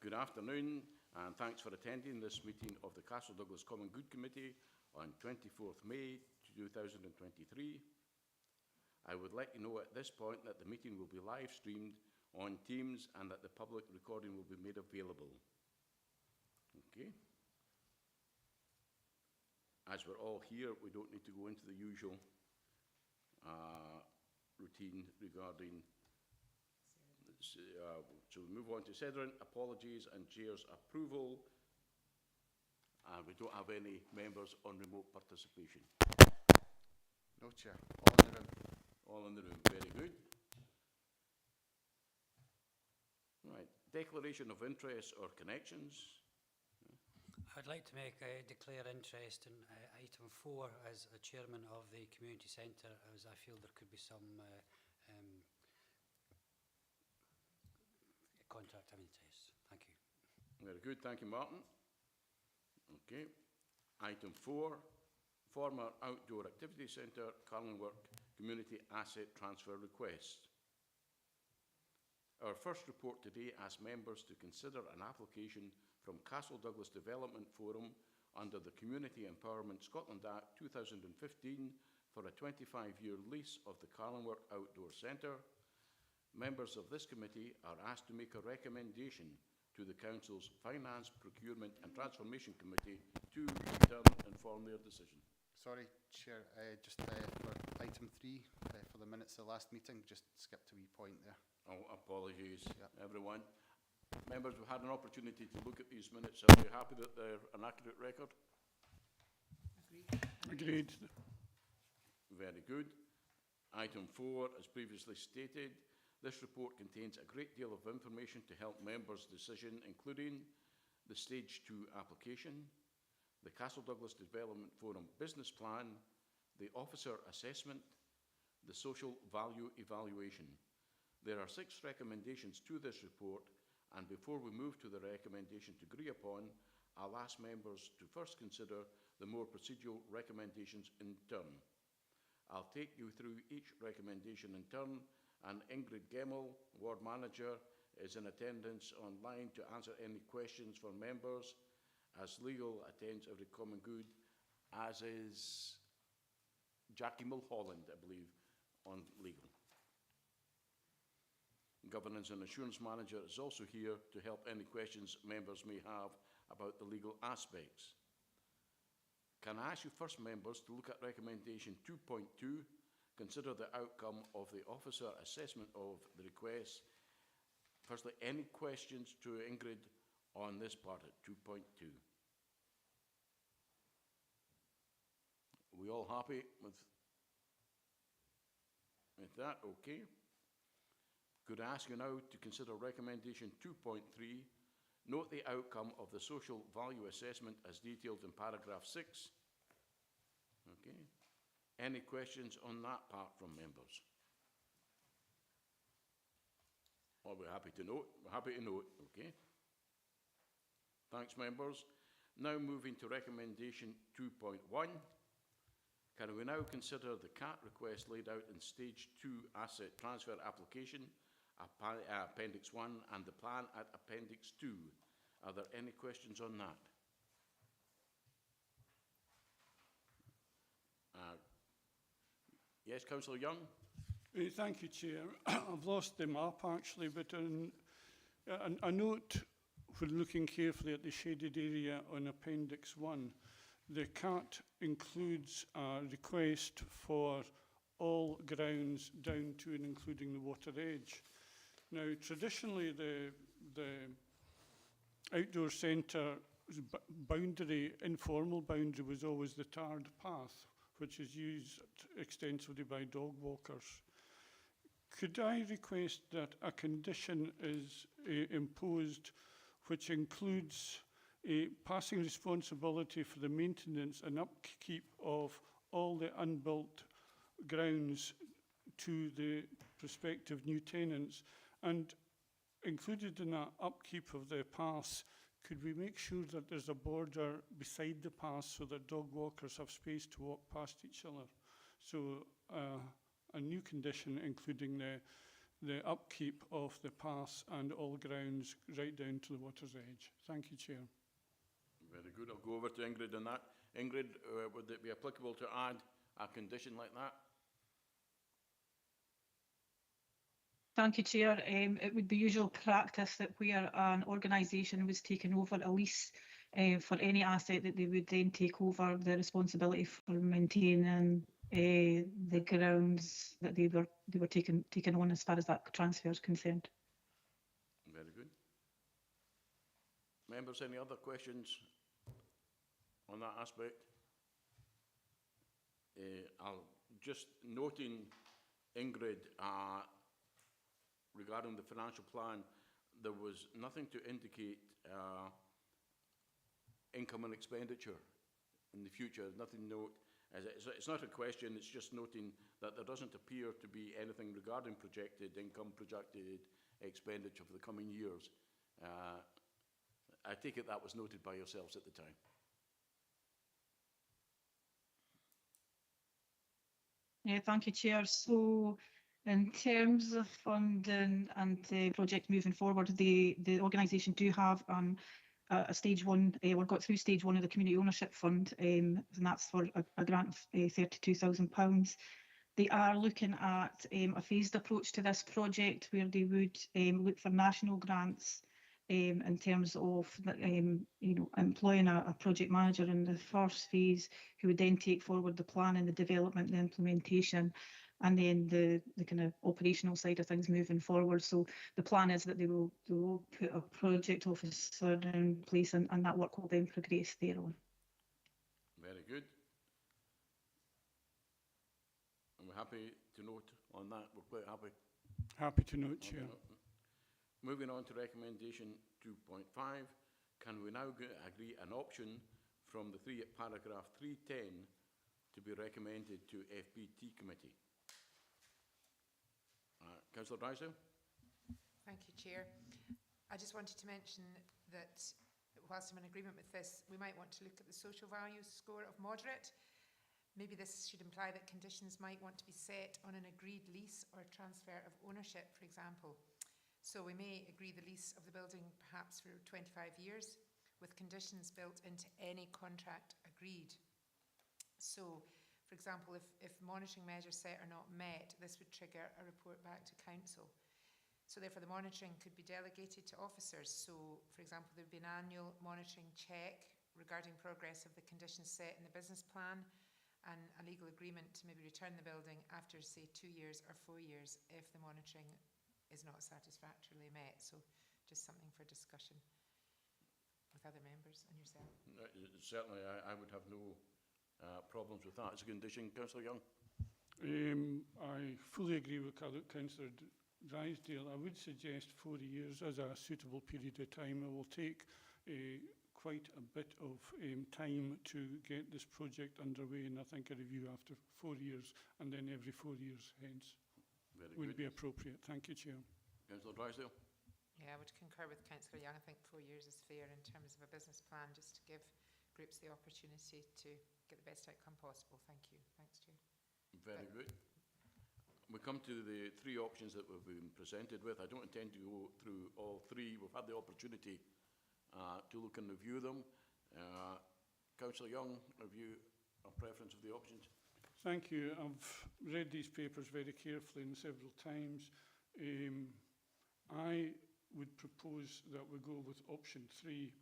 Good afternoon, and thanks for attending this meeting of the Castle Douglas Common Good Committee on 24th May 2023. I would let you know at this point that the meeting will be live streamed on Teams and that the public recording will be made available. Okay. As we're all here, we don't need to go into the usual routine regarding so we move on to SEDERUNT, apologies and chair's approval. And we don't have any members on remote participation. No, Chair. All in the room. All in the room. Very good. Right. Declaration of interest or connections. I'd like to declare interest in item 4 as a chairman of the community centre, as I feel there could be some contract of interest. Thank you. Very good. Thank you, Martin. Okay. Item 4, former outdoor activity centre, CARLINGWARK community asset transfer request. Our first report today asks members to consider an application from Castle Douglas Development Forum under the Community Empowerment Scotland Act 2015 for a 25-year lease of the CARLINGWARK Outdoor Centre. Members of this committee are asked to make a recommendation to the Council's Finance, Procurement and Transformation Committee to in turn inform their decision. Sorry, Chair, just for item 3, for the minutes of the last meeting, just skipped a wee point there. Oh, apologies, Yep. everyone. Members, we've had an opportunity to look at these minutes. Are you happy that they're an accurate record? Agreed. Very good. Item 4, as previously stated, this report contains a great deal of information to help members' decision, including the Stage 2 application, the Castle Douglas Development Forum business plan, the officer assessment, the social value evaluation. There are 6 recommendations to this report, and before we move to the recommendation to agree upon, I'll ask members to first consider the more procedural recommendations in turn. I'll take you through each recommendation in turn, and Ingrid Gemmell, Ward Manager, is in attendance online to answer any questions from members, as legal attends every common good, as is Jackie Mulholland, I believe, on legal. Governance and Assurance Manager is also here to help any questions members may have about the legal aspects. Can I ask you first, members, to look at recommendation 2.2, consider the outcome of the officer assessment of the request. Firstly, any questions to Ingrid on this part at 2.2? We all happy with that? Okay. Could I ask you now to consider recommendation 2.3, note the outcome of the social value assessment as detailed in paragraph 6. Okay. Any questions on that part from members? Well, we're happy to note. We're happy to note. Okay. Thanks, members. Now moving to recommendation 2.1. Can we now consider the CAT request laid out in Stage 2 asset transfer application, Appendix 1, and the plan at Appendix 2? Are there any questions on that? Yes, Councillor Young? Thank you, Chair. I've lost the map actually, but a note when looking carefully at the shaded area on Appendix 1, the CAT includes a request for all grounds down to and including the water edge. Now, traditionally, the outdoor centre boundary, informal boundary, was always the tarred path, which is used extensively by dog walkers. Could I request that a condition is imposed which includes a passing responsibility for the maintenance and upkeep of all the unbuilt grounds to the prospective new tenants, and included in that upkeep of the paths, could we make sure that there's a border beside the path so that dog walkers have space to walk past each other? So a new condition including the upkeep of the paths and all grounds right down to the water's edge. Thank you, Chair. Very good. I'll go over to Ingrid on that. Ingrid, would it be applicable to add a condition like that? Thank you, Chair. It would be usual practice that where an organisation was taking over a lease for any asset, that they would then take over the responsibility for maintaining the grounds that they were taking on, as far as that transfer is concerned. Very good. Members, any other questions on that aspect? I'll just noting, Ingrid, regarding the financial plan, there was nothing to indicate income and expenditure in the future. Nothing note. It's not a question, it's just noting that there doesn't appear to be anything regarding projected income, projected expenditure for the coming years. I take it that was noted by yourselves at the time. Yeah, thank you, Chair. So, in terms of funding and the project moving forward, the organisation do have a stage one. We've got through stage one of the community ownership fund, and that's for a grant of £32,000. They are looking at a phased approach to this project, where they would look for national grants in terms of employing a project manager in the first phase, who would then take forward the planning, the development, the implementation, and then the kind of operational side of things moving forward. So the plan is that they will put a project officer in place, and that work will then progress thereon. Very good. And we're happy to note on that. We're quite happy. Happy to note, Chair. Moving on to recommendation 2.5, can we now agree an option from the paragraph 310 to be recommended to FBT committee? Councillor Drysdale. Thank you, Chair. I just wanted to mention that whilst I'm in agreement with this, we might want to look at the social values score of moderate. Maybe this should imply that conditions might want to be set on an agreed lease or transfer of ownership, for example. So we may agree the lease of the building perhaps for 25 years, with conditions built into any contract agreed. So, for example, if monitoring measures set are not met, this would trigger a report back to council. So therefore the monitoring could be delegated to officers. So, for example, there would be an annual monitoring check regarding progress of the conditions set in the business plan, and a legal agreement to maybe return the building after, say, 2 years or 4 years if the monitoring is not satisfactorily met. So just something for discussion with other members and yourself. Certainly, I would have no problems with that as a condition. Councillor Young. I fully agree with Councillor Drysdale. I would suggest 4 years as a suitable period of time. It will take quite a bit of time to get this project underway, and I think a review after 4 years and then every 4 years hence would be appropriate. Thank you, Chair. Councillor Drysdale. Yeah, I would concur with Councillor Young. I think 4 years is fair in terms of a business plan, just to give groups the opportunity to get the best outcome possible. Thank you. Thanks, Chair. Very good. We come to the 3 options that we've been presented with. I don't intend to go through all 3. We've had the opportunity to look and review them. Councillor Young, have you a preference of the options? Thank you. I've read these papers very carefully and several times. I would propose that we go with option 3.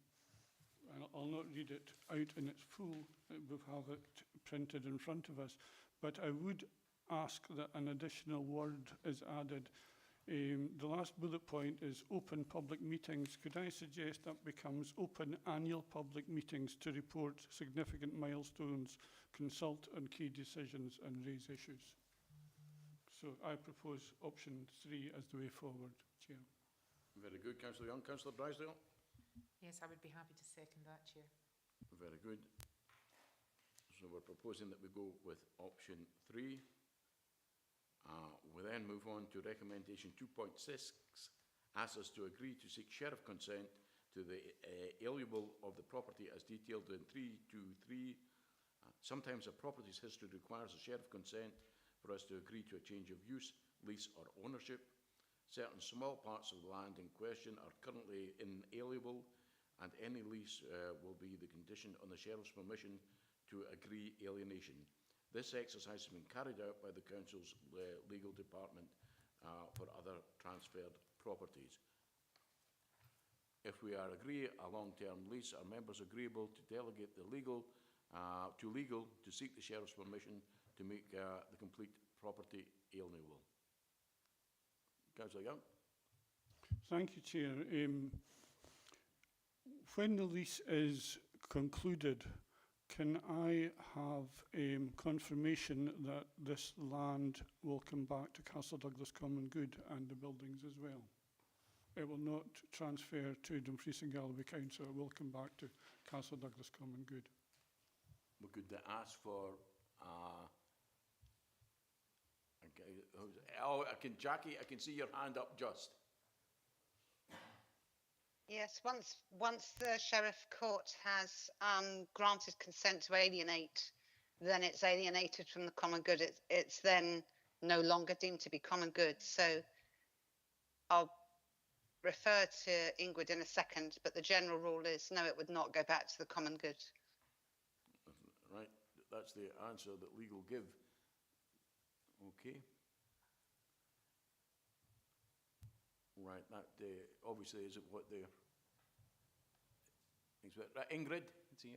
I'll not read it out in its full. We have it printed in front of us. But I would ask that an additional word is added. The last bullet point is open public meetings. Could I suggest that becomes open annual public meetings to report significant milestones, consult on key decisions and raise issues? So I propose option 3 as the way forward, Chair. Very good. Councillor Young. Councillor Drysdale. Yes, I would be happy to second that, Chair. Very good. So we're proposing that we go with option 3. We then move on to recommendation 2.6, asks us to agree to seek sheriff consent to the alienable of the property as detailed in 323. Sometimes a property's history requires a sheriff consent for us to agree to a change of use, lease or ownership. Certain small parts of the land in question are currently inalienable, and any lease will be the condition on the Sheriff's permission to agree alienation. This exercise has been carried out by the Council's legal department for other transferred properties. If we are agree a long-term lease, are members agreeable to delegate the legal to seek the Sheriff's permission to make the complete property alienable? Councillor Young. Thank you, Chair. When the lease is concluded, can I have confirmation that this land will come back to Castle Douglas Common Good and the buildings as well? It will not transfer to Dumfries and Galloway Council, it will come back to Castle Douglas Common Good. We could ask for, Jackie, I can see your hand up just. Yes, once the Sheriff Court has granted consent to alienate, then it's alienated from the common good. It's then no longer deemed to be common good. So I'll refer to Ingrid in a second, but the general rule is no, it would not go back to the common good. Right, that's the answer that legal give. Okay. Right, that obviously is what they're. Right, Ingrid, it's you.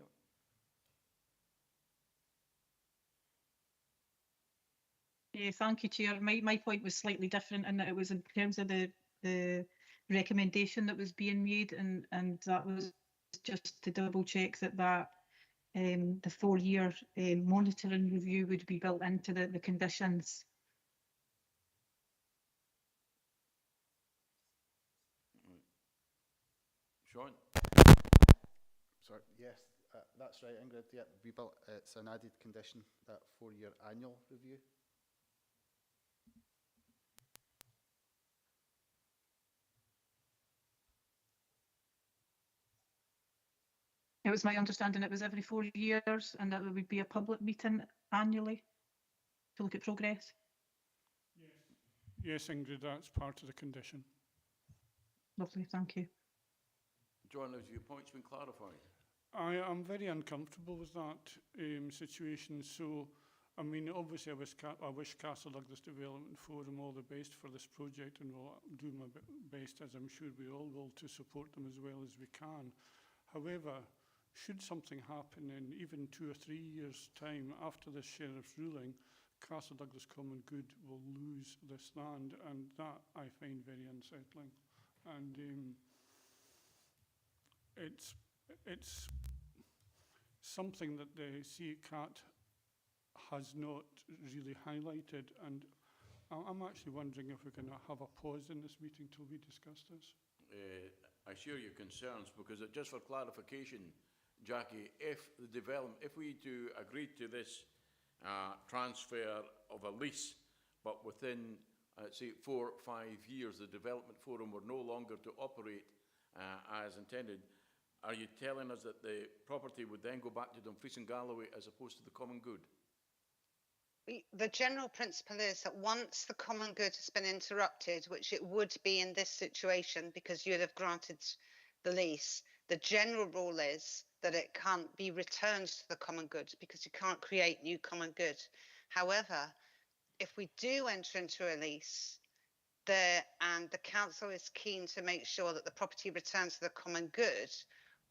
Yeah, thank you, Chair. My point was slightly different in that it was in terms of the recommendation that was being made, and that was just to double check that the 4-year monitoring review would be built into the conditions. Sean? Sorry, yes, that's right, Ingrid. Yeah, it's an added condition, that 4-year annual review. It was my understanding it was every 4 years and that there would be a public meeting annually to look at progress. Yes, Ingrid, that's part of the condition. Lovely, thank you. John, has your points been clarified? I am very uncomfortable with that situation. So, I mean, obviously I wish Castle Douglas Development Forum all the best for this project, and will do my best, as I'm sure we all will, to support them as well as we can. However, should something happen in even 2 or 3 years' time after this Sheriff's ruling, Castle Douglas Common Good will lose this land, and that I find very unsettling. And it's something that the CAT has not really highlighted, and I'm actually wondering if we're going to have a pause in this meeting till we discuss this. I share your concerns, because just for clarification, Jackie, if we do agree to this transfer of a lease, but within say 4 or 5 years the development forum were no longer to operate as intended, are you telling us that the property would then go back to Dumfries and Galloway as opposed to the common good? The general principle is that once the common good has been interrupted, which it would be in this situation because you'd have granted the lease, the general rule is that it can't be returned to the common good because you can't create new common good. However, if we do enter into a lease and the council is keen to make sure that the property returns to the common good,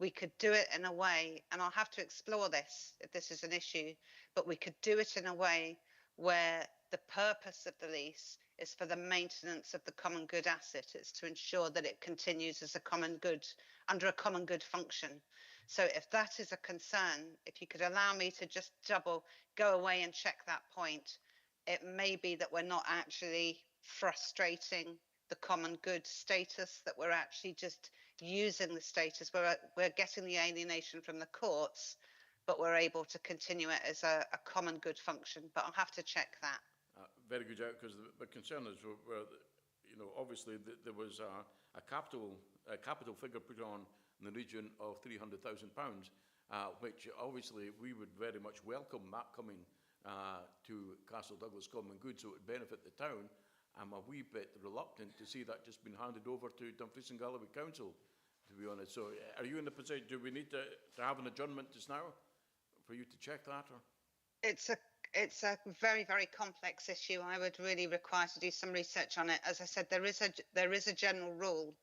we could do it in a way, and I'll have to explore this if this is an issue, but we could do it in a way where the purpose of the lease is for the maintenance of the common good asset. It's to ensure that it continues as a common good, under a common good function. So if that is a concern, if you could allow me to just go away and check that point, it may be that we're not actually frustrating the common good status, that we're actually just using the status. We're getting the alienation from the courts, but we're able to continue it as a common good function. But I'll have to check that. Very good, because the concern is, obviously there was a capital figure put on in the region of £300,000, which obviously we would very much welcome that coming to Castle Douglas Common Good, so it would benefit the town. I'm a wee bit reluctant to see that just been handed over to Dumfries and Galloway Council, to be honest. So are you in the position, do we need to have an adjournment just now for you to check that? Or? It's a very, very complex issue. I would really require to do some research on it. As I said, there is a general rule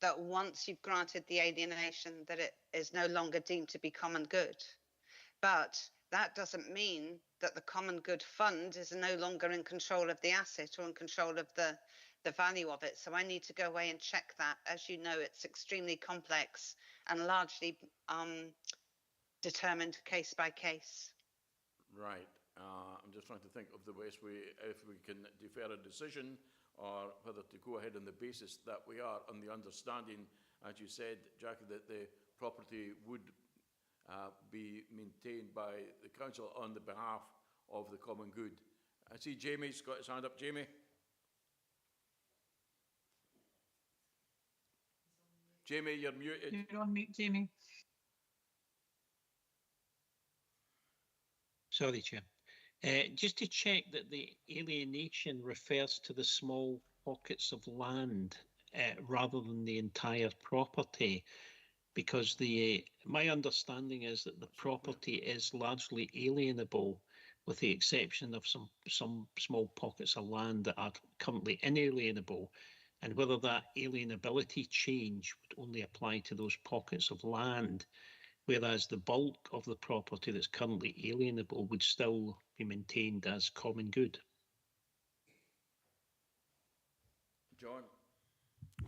that once you've granted the alienation, that it is no longer deemed to be common good. But that doesn't mean that the common good fund is no longer in control of the asset or in control of the value of it. So I need to go away and check that. As you know, it's extremely complex and largely determined case by case. Right. I'm just trying to think of the best way, if we can defer a decision or whether to go ahead on the basis that we are on the understanding, as you said, Jackie, that the property would be maintained by the council on the behalf of the common good. I see Jamie's got his hand up. Jamie? Jamie, you're muted. You're on mute, Jamie. Sorry, Chair. Just to check that the alienation refers to the small pockets of land rather than the entire property, because my understanding is that the property is largely alienable, with the exception of some small pockets of land that are currently inalienable, and whether that alienability change would only apply to those pockets of land, whereas the bulk of the property that's currently alienable would still be maintained as common good. John?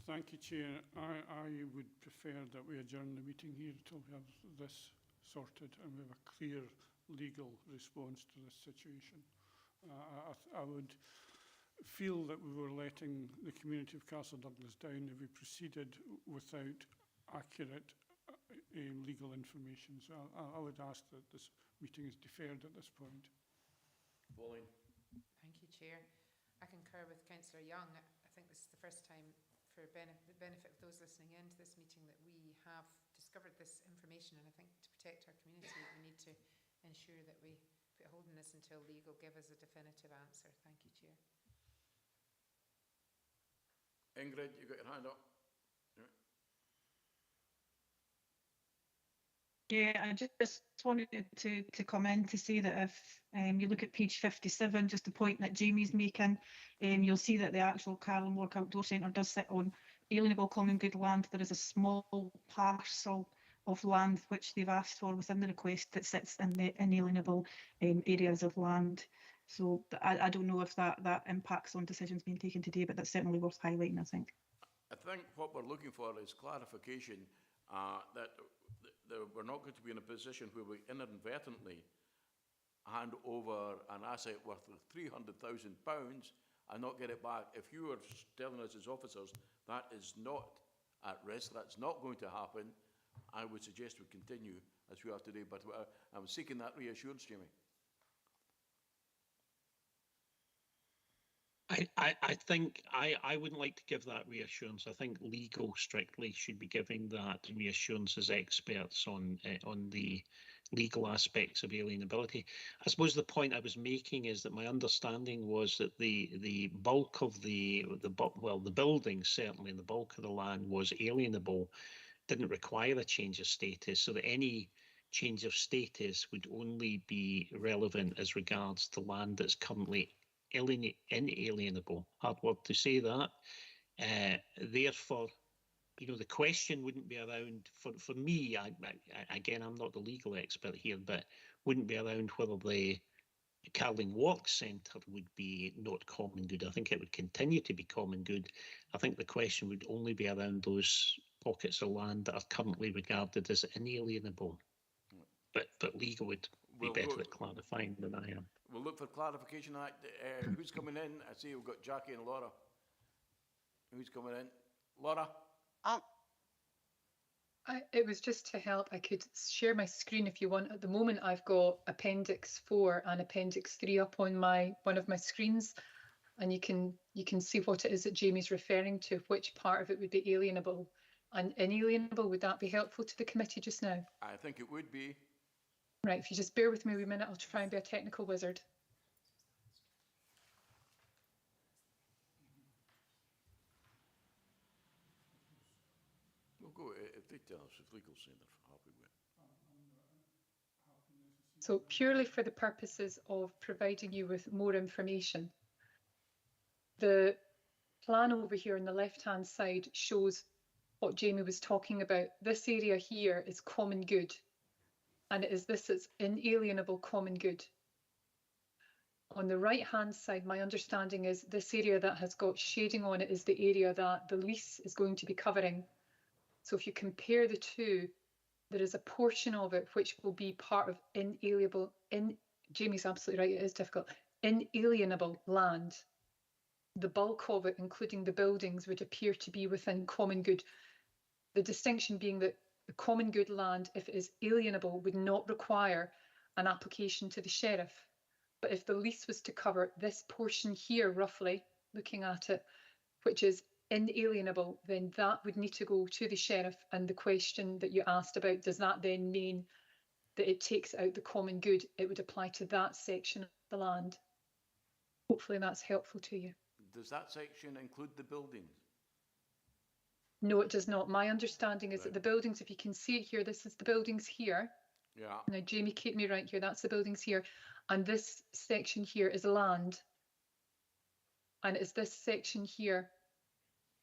Thank you, Chair. I would prefer that we adjourn the meeting here until we have this sorted and we have a clear legal response to this situation. I would feel that we were letting the community of Castle Douglas down if we proceeded without accurate legal information. So I would ask that this meeting is deferred at this point. Pauline? Thank you, Chair. I concur with Councillor Young. I think this is the first time, for the benefit of those listening in to this meeting, that we have discovered this information, and I think to protect our community we need to ensure that we put a hold on this until legal give us a definitive answer. Thank you, Chair. Ingrid, you got your hand up? Yeah, I just wanted to come in to say that if you look at page 57, just the point that Jamie's making, you'll see that the actual CARLINGWARK Outdoor Centre does sit on alienable common good land. There is a small parcel of land which they've asked for within the request that sits in the inalienable areas of land. So I don't know if that impacts on decisions being taken today, but that's certainly worth highlighting, I think. I think what we're looking for is clarification that we're not going to be in a position where we inadvertently hand over an asset worth £300,000 and not get it back. If you are telling us as officers that is not at risk, that's not going to happen, I would suggest we continue as we are today. But I'm seeking that reassurance, Jamie. I think I wouldn't like to give that reassurance. I think legal strictly should be giving that reassurance as experts on the legal aspects of alienability. I suppose the point I was making is that my understanding was that the bulk of the building, certainly, and the bulk of the land was alienable, didn't require a change of status, so that any change of status would only be relevant as regards to land that's currently inalienable. Hard word to say that. Therefore, the question wouldn't be around, for me, again, I'm not the legal expert here, but wouldn't be around whether the CARLINGWARK Centre would be not common good. I think it would continue to be common good. I think the question would only be around those pockets of land that are currently regarded as inalienable. But legal would be better at clarifying than I am. We'll look for clarification. Who's coming in? I see we've got Jackie and Laura. Who's coming in? Laura? It was just to help. I could share my screen if you want. At the moment, I've got Appendix 4 and Appendix 3 up on one of my screens, and you can see what it is that Jamie's referring to, which part of it would be alienable and inalienable. Would that be helpful to the committee just now? I think it would be. Right, if you just bear with me a minute, I'll try and be a technical wizard. if they tell us, if legal say they're happy with it. So purely for the purposes of providing you with more information, the plan over here on the left-hand side shows what Jamie was talking about. This area here is common good, and it is this is inalienable common good. On the right-hand side, my understanding is this area that has got shading on it is the area that the lease is going to be covering. So if you compare the two, there is a portion of it which will be part of inalienable, Jamie's absolutely right, it is difficult, inalienable land. The bulk of it, including the buildings, would appear to be within common good. The distinction being that the common good land, if it is alienable, would not require an application to the sheriff. But if the lease was to cover this portion here, roughly, looking at it, which is inalienable, then that would need to go to the sheriff. And the question that you asked about, does that then mean that it takes out the common good? It would apply to that section of the land. Hopefully that's helpful to you. Does that section include the buildings? No, it does not. My understanding is Right. that the buildings, if you can see it here, this is the buildings here. Yeah. Now, Jamie, keep me right here. That's the buildings here. And this section here is land. And it's this section here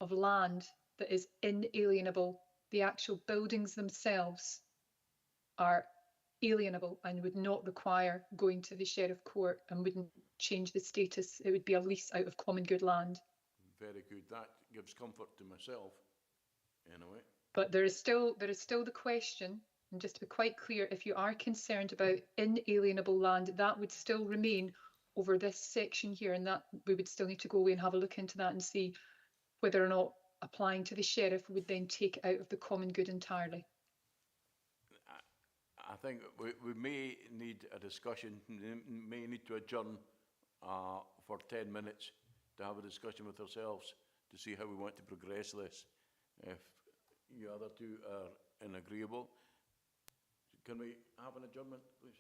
of land that is inalienable. The actual buildings themselves are alienable and would not require going to the sheriff court and wouldn't change the status. It would be a lease out of common good land. Very good. That gives comfort to myself, anyway. But there is still the question, and just to be quite clear, if you are concerned about inalienable land, that would still remain over this section here, and that we would still need to go away and have a look into that and see whether or not applying to the sheriff would then take it out of the common good entirely. I think we may need a discussion, may need to adjourn for 10 minutes to have a discussion with ourselves to see how we want to progress this. If you other two are agreeable, can we have an adjournment, please?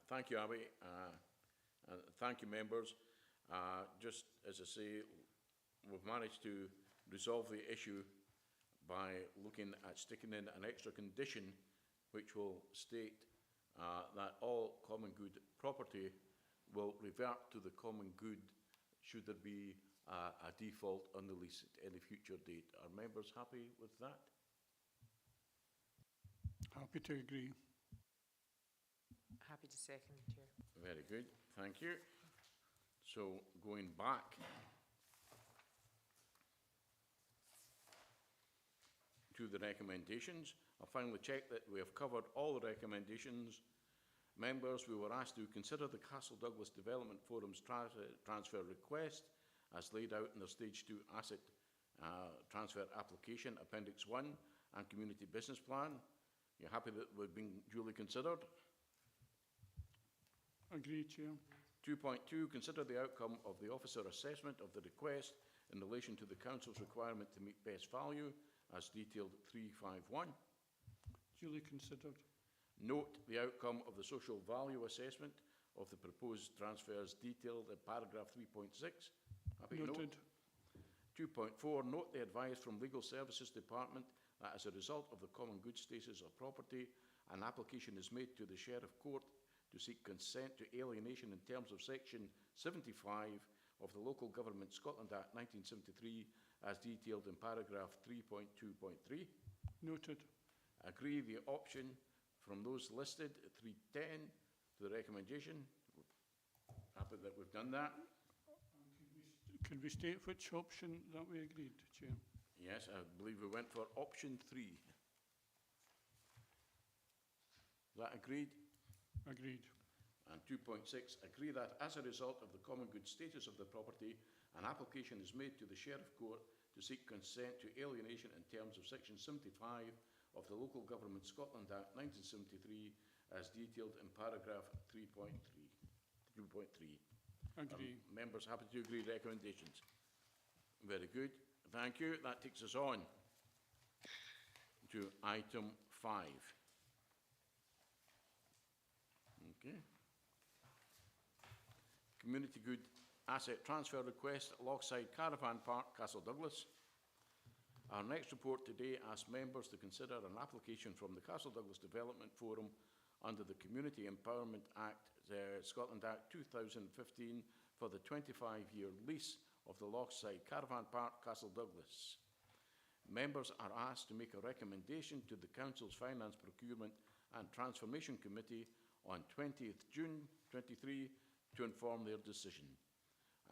Thank you, Abby. And thank you, members. Just as I say, we've managed to resolve the issue by looking at sticking in an extra condition which will state that all common good property will revert to the common good should there be a default on the lease at any future date. Are members happy with that? Happy to agree. Happy to second, Chair. Very good, thank you. So going back to the recommendations, I finally checked that we have covered all the recommendations. Members, we were asked to consider the Castle Douglas Development Forum's transfer request as laid out in the Stage 2 Asset Transfer Application, Appendix 1 and Community Business Plan. You're happy that we've been duly considered? Agreed, Chair. 2.2, consider the outcome of the officer assessment of the request in relation to the Council's requirement to meet best value as detailed 351. Duly considered. Note the outcome of the social value assessment of the proposed transfers detailed in paragraph 3.6. Happy to Noted. Note. 2.4, note the advice from Legal Services Department that as a result of the common good status of property, an application is made to the Sheriff Court to seek consent to alienation in terms of Section 75 of the Local Government Scotland Act 1973 as detailed in paragraph 3.2.3. Noted. Agree the option from those listed at 310 to the recommendation. Happy that we've done that. Could we state which option that we agreed, Chair? Yes, I believe we went for option 3. Is that agreed? Agreed. And 2.6, agree that as a result of the common good status of the property, an application is made to the Sheriff Court to seek consent to alienation in terms of Section 75 of the Local Government Scotland Act 1973 as detailed in paragraph 3.3. 2.3. Agree. Members happy to agree recommendations? Very good. Thank you. That takes us on to item 5. Okay. Community Good Asset Transfer Request, Lochside Caravan Park, Castle Douglas. Our next report today asks members to consider an application from the Castle Douglas Development Forum under the Community Empowerment Act, Scotland Act 2015, for the 25-year lease of the Lochside Caravan Park, Castle Douglas. Members are asked to make a recommendation to the Council's Finance, Procurement and Transformation Committee on 20th June 23 to inform their decision.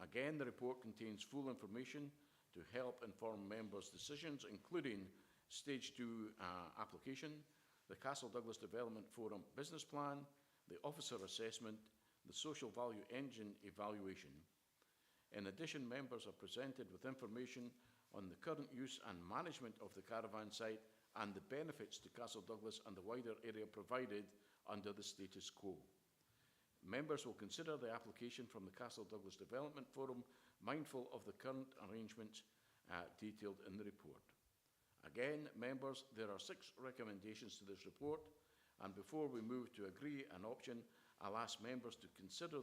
Again, the report contains full information to help inform members' decisions, including Stage 2 application, the Castle Douglas Development Forum business plan, the officer assessment, the social value engine evaluation. In addition, members are presented with information on the current use and management of the caravan site and the benefits to Castle Douglas and the wider area provided under the status quo. Members will consider the application from the Castle Douglas Development Forum, mindful of the current arrangements detailed in the report. Again, members, there are 6 recommendations to this report, and before we move to agree an option, I'll ask members to consider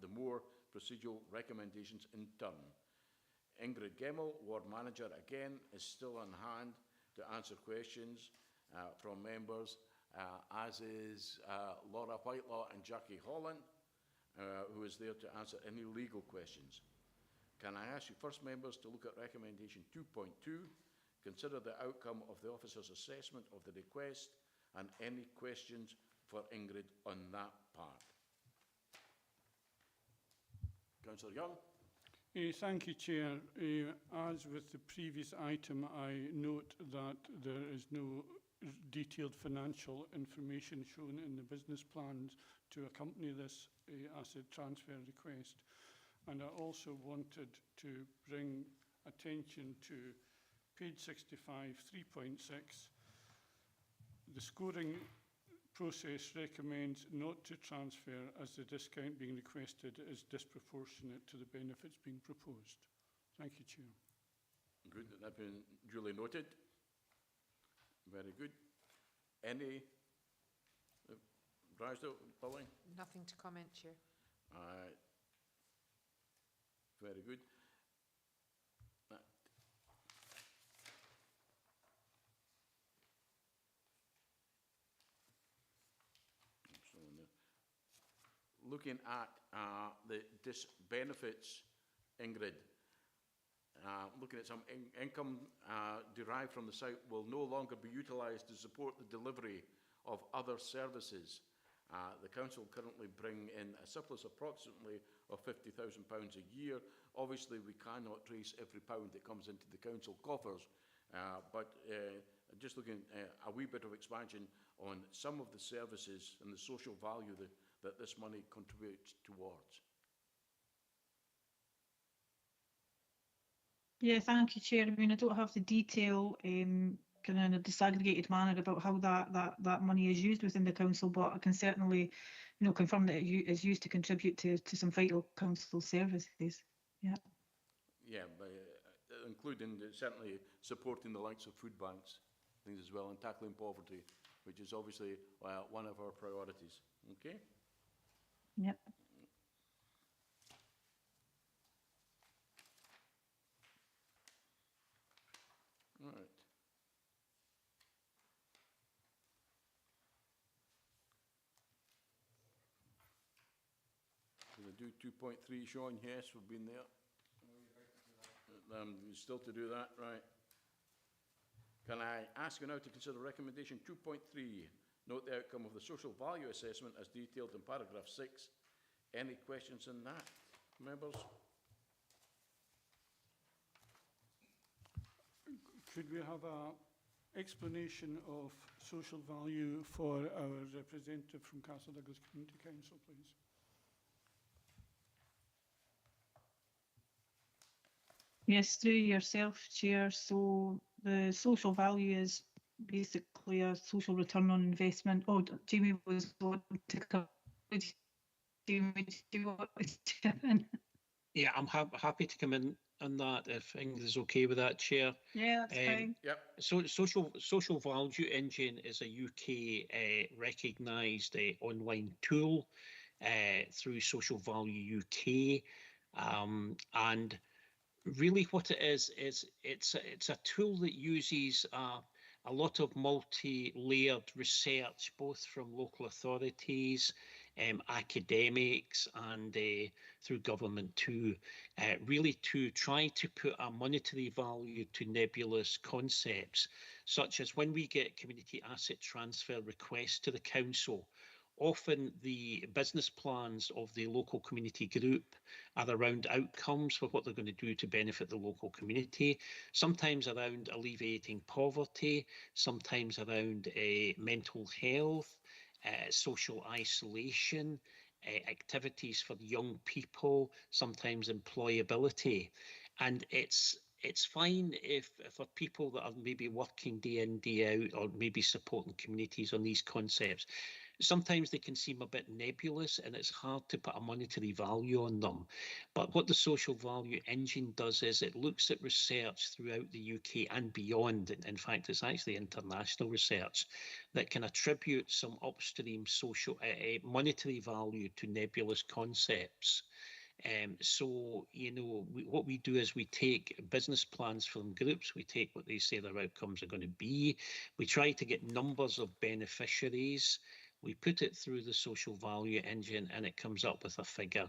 the more procedural recommendations in turn. Ingrid Gemmell, Ward Manager, again, is still on hand to answer questions from members, as is Laura Whitelaw and Jackie Holland, who is there to answer any legal questions. Can I ask you first, members, to look at recommendation 2.2, consider the outcome of the officer's assessment of the request and any questions for Ingrid on that part. Councillor Young. Thank you, Chair. As with the previous item, I note that there is no detailed financial information shown in the business plans to accompany this asset transfer request. And I also wanted to bring attention to page 65, 3.6. The scoring process recommends not to transfer as the discount being requested is disproportionate to the benefits being proposed. Thank you, Chair. Good, that's been duly noted. Very good. Any Drysdale, Pauline? Nothing to comment, Chair. Very good. Looking at the benefits, Ingrid, looking at some income derived from the site will no longer be utilised to support the delivery of other services. The council currently bring in a surplus approximately of £50,000 a year. Obviously, we cannot trace every pound that comes into the council coffers, but just looking at a wee bit of expansion on some of the services and the social value that this money contributes towards. Yeah, thank you, Chair. I mean, I don't have the detail kind of in a disaggregated manner about how that money is used within the council, but I can certainly, you know, confirm that it is used to contribute to some vital council services. Yeah. Yeah, by, including certainly supporting the likes of food banks, things as well, and tackling poverty, which is obviously one of our priorities. Okay. Yep. All right. Can I do 2.3, Sean? Yes, we've been there. Still to do that, right? Can I ask you now to consider recommendation 2.3? Note the outcome of the social value assessment as detailed in paragraph 6. Any questions on that, members? Could we have an explanation of social value for our representative from Castle Douglas Community Council, please? Yes, through yourself, Chair. So the social value is basically a social return on investment. Oh, Jamie was on to come. Jamie, do you want to chip in? Yeah, I'm happy to come in on that if Ingrid is okay with that, Chair. Yeah, that's fine. Yep. So social value engine is a UK recognised online tool through Social Value UK, and really what it is it's a tool that uses a lot of multi-layered research, both from local authorities, academics, and through government too, really to try to put a monetary value to nebulous concepts, such as when we get community asset transfer requests to the council. Often the business plans of the local community group are around outcomes for what they're going to do to benefit the local community, sometimes around alleviating poverty, sometimes around mental health, social isolation, activities for young people, sometimes employability. And it's fine if for people that are maybe working day in, day out, or maybe supporting communities on these concepts, sometimes they can seem a bit nebulous and it's hard to put a monetary value on them. But what the social value engine does is it looks at research throughout the UK and beyond. In fact, it's actually international research that can attribute some upstream social monetary value to nebulous concepts. So, you know, what we do is we take business plans from groups, we take what they say their outcomes are going to be, we try to get numbers of beneficiaries, we put it through the social value engine, and it comes up with a figure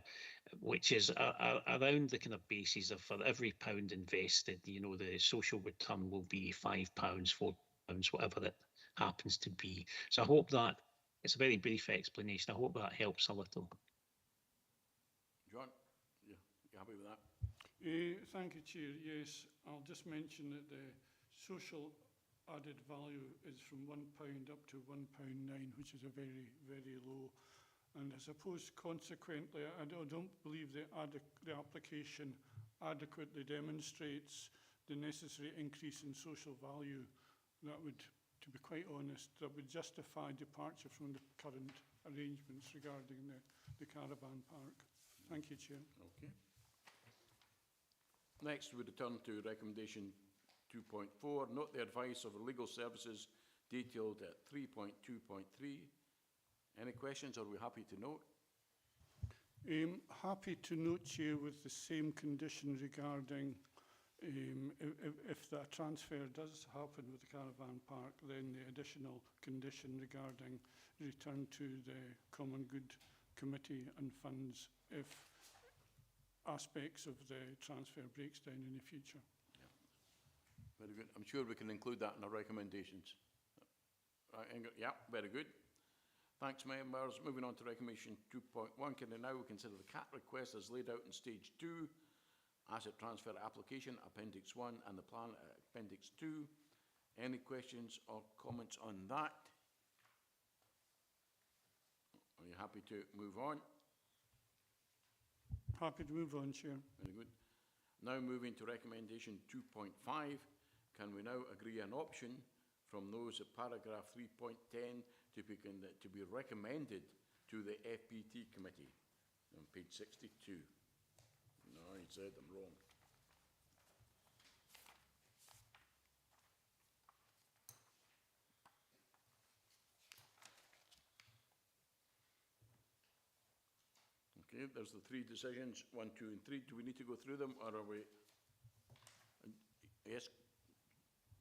which is around the kind of basis of for every pound invested, you know, the social return will be £5, £4, whatever it happens to be. So I hope that, it's a very brief explanation, I hope that helps a little. John, you happy with that? Thank you, Chair. Yes, I'll just mention that the social added value is from £1 up to £1.09, which is a very, very low. And I suppose consequently, I don't believe the application adequately demonstrates the necessary increase in social value. That would, to be quite honest, that would justify departure from the current arrangements regarding the caravan park. Thank you, Chair. Okay. Next, we return to recommendation 2.4. Note the advice of legal services detailed at 3.2.3. Any questions, or are we happy to note? Happy to note, Chair, with the same condition regarding if that transfer does happen with the caravan park, then the additional condition regarding return to the Common Good Committee and funds if aspects of the transfer breaks down in the future. Very good. I'm sure we can include that in our recommendations. Right, yeah, very good. Thanks, members. Moving on to recommendation 2.1. Can we now consider the CAT request as laid out in stage 2, asset transfer application, appendix 1, and the plan appendix 2. Any questions or comments on that? Are you happy to move on? Happy to move on, Chair. Very good. Now moving to recommendation 2.5. Can we now agree an option from those at paragraph 3.10 to be recommended to the FPT committee on page 62? No, I said them wrong. Okay, there's the 3 decisions, 1, 2, and 3. Do we need to go through them, or are we? Yes,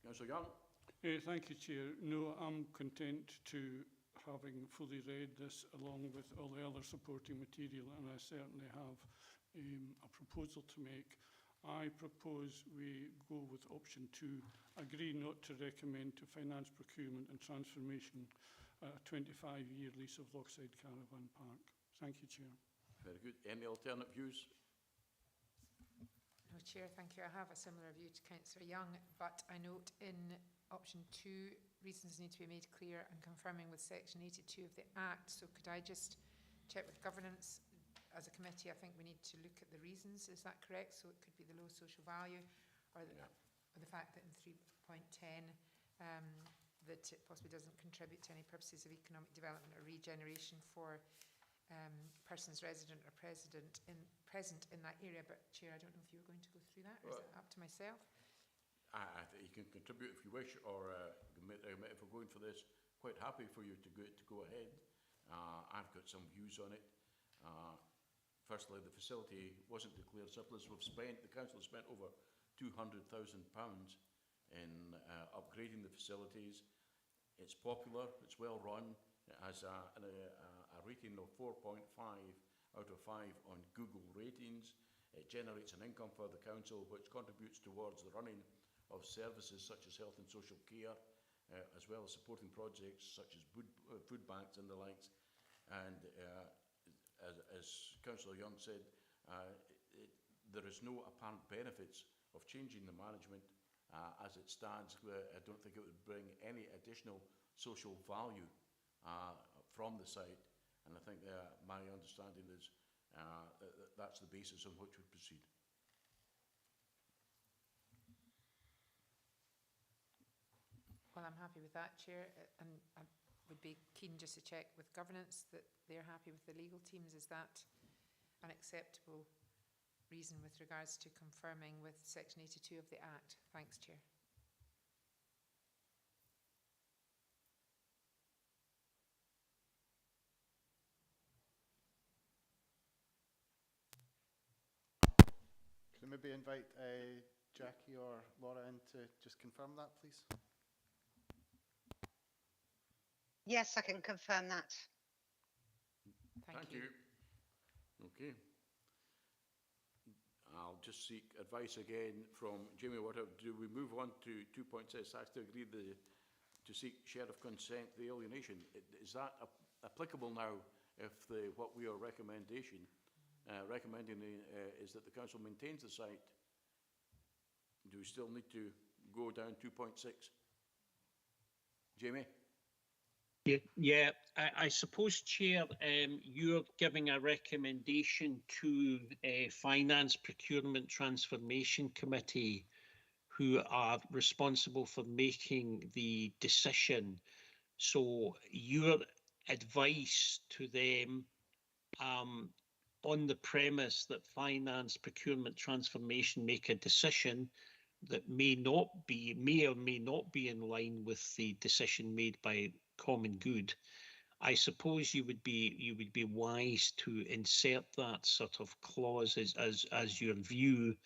Councillor Young. Thank you, Chair. No, I'm content to having fully read this along with all the other supporting material, and I certainly have a proposal to make. I propose we go with option 2, agree not to recommend to finance procurement and transformation a 25-year lease of Lochside Caravan Park. Thank you, Chair. Very good. Any alternate views? No, Chair, thank you. I have a similar view to Councillor Young, but I note in option 2, reasons need to be made clear and confirming with section 82 of the Act. So could I just check with governance? As a committee, I think we need to look at the reasons. Is that correct? So it could be the low social value, or the fact that in 3.10 that it possibly doesn't contribute to any purposes of economic development or regeneration for persons resident or present in that area. But Chair, I don't know if you were going to go through that, or is it up to myself? I think you can contribute if you wish, or if we're going for this, quite happy for you to go ahead. I've got some views on it. Firstly, the facility wasn't declared surplus. The council has spent over £200,000 in upgrading the facilities. It's popular, it's well run, it has a rating of 4.5 out of 5 on Google ratings. It generates an income for the council which contributes towards the running of services such as health and social care, as well as supporting projects such as food banks and the likes. And as Councillor Young said, there is no apparent benefits of changing the management as it stands. I don't think it would bring any additional social value from the site, and I think my understanding is that's the basis on which we proceed. Well, I'm happy with that, Chair, and I would be keen just to check with governance that they're happy with the legal teams. Is that an acceptable reason with regards to confirming with section 82 of the Act? Thanks, Chair. Can we maybe invite Jackie or Laura in to just confirm that, please? Yes, I can confirm that. Thank you. Okay. I'll just seek advice again from Jamie. Do we move on to 2.6, to agree to seek sheriff consent, the alienation? Is that applicable now if what we are recommending is that the council maintains the site? Do we still need to go down 2.6? Jamie? Yeah, I suppose, Chair, you're giving a recommendation to Finance Procurement Transformation Committee, who are responsible for making the decision. So your advice to them, on the premise that Finance Procurement Transformation make a decision that may or may not be in line with the decision made by Common Good, I suppose you would be wise to insert that sort of clause as your view,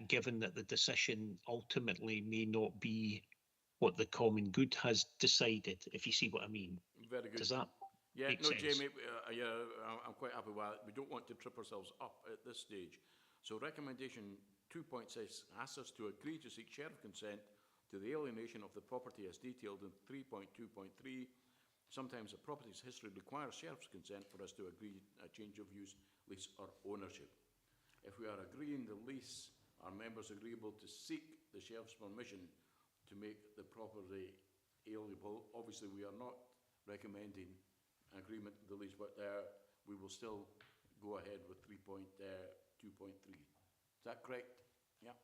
given that the decision ultimately may not be what the common good has decided, if you see what I mean. Very good. Does that Yeah, make no, sense? Jamie, I'm quite happy with that. We don't want to trip ourselves up at this stage. So recommendation 2.6 asks us to agree to seek sheriff consent to the alienation of the property as detailed in 3.2.3. Sometimes a property's history requires sheriff's consent for us to agree a change of use, lease or ownership. If we are agreeing the lease, are members agreeable to seek the sheriff's permission to make the property alienable? Obviously, we are not recommending agreement to the lease, but we will still go ahead with 3.2.3. Is that correct? Yeah.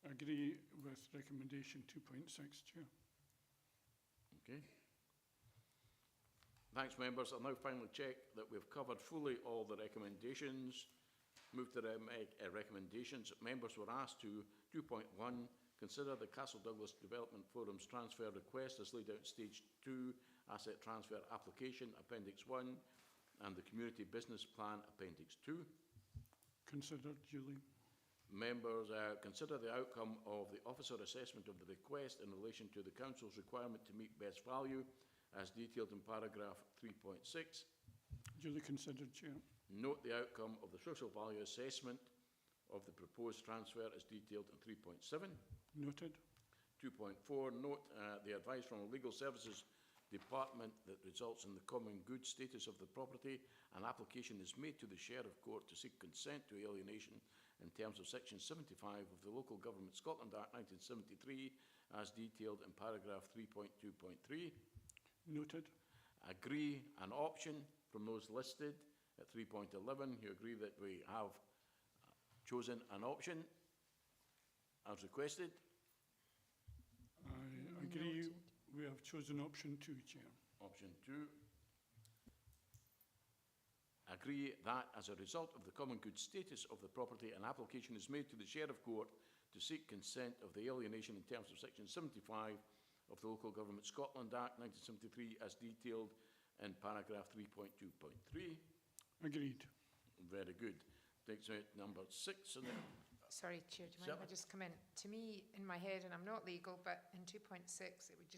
Agree with recommendation 2.6, Chair. Okay. Thanks, members. I'll now finally check that we've covered fully all the recommendations. Move to the recommendations. Members were asked to 2.1, consider the Castle Douglas Development Forum's transfer request as laid out in Stage 2, Asset Transfer Application, Appendix 1, and the Community Business Plan, Appendix 2. Considered, Julie. Members consider the outcome of the officer assessment of the request in relation to the Council's requirement to meet best value as detailed in paragraph 3.6. Duly considered, Chair. Note the outcome of the social value assessment of the proposed transfer as detailed in 3.7. Noted. 2.4, note the advice from the Legal Services Department that results in the common good status of the property. An application is made to the Sheriff Court to seek consent to alienation in terms of Section 75 of the Local Government Scotland Act 1973 as detailed in paragraph 3.2.3. Noted. Agree an option from those listed at 3.11. You agree that we have chosen an option as requested? I agree. Noted. We have chosen option 2, Chair. Option 2. Agree that as a result of the common good status of the property, an application is made to the Sheriff Court to seek consent of the alienation in terms of Section 75 of the Local Government Scotland Act 1973 as detailed in paragraph 3.2.3. Agreed. Very good. Takes out number 6. And then Sorry, Chair, do you mind if I just come in? To me, in my head, and I'm not legal, but in 2.6, it would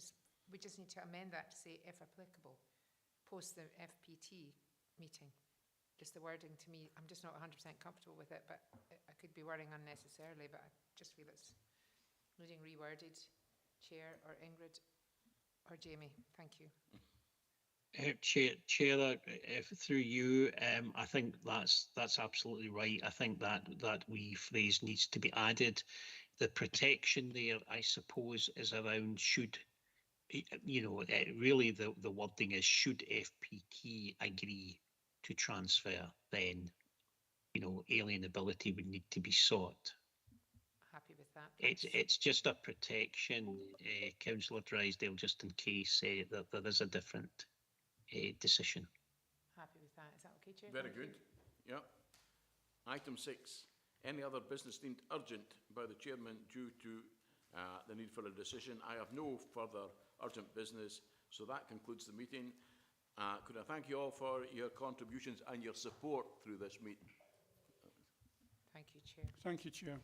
we just need to amend that to say, if applicable, post the FPT meeting. Just the wording to me, I'm just not 100% comfortable with it, but I could be wording unnecessarily, but I just feel it's needing reworded. Chair or Ingrid or Jamie, thank you. Chair, if through you, I think that's absolutely right. I think that wee phrase needs to be added. The protection there, I suppose, is around should, really the wording is should FPT agree to transfer, then, alienability would need to be sought. Happy with that. Thanks. It's just a protection, Councillor Drysdale, just in case that there is a different decision. Happy with that. Is that okay, Chair? very Thank good. you. Yeah. Item 6. Any other business deemed urgent by the Chairman due to the need for a decision? I have no further urgent business, so that concludes the meeting. Could I thank you all for your contributions and your support through this meeting? Thank you, Chair. Thank you, Chair.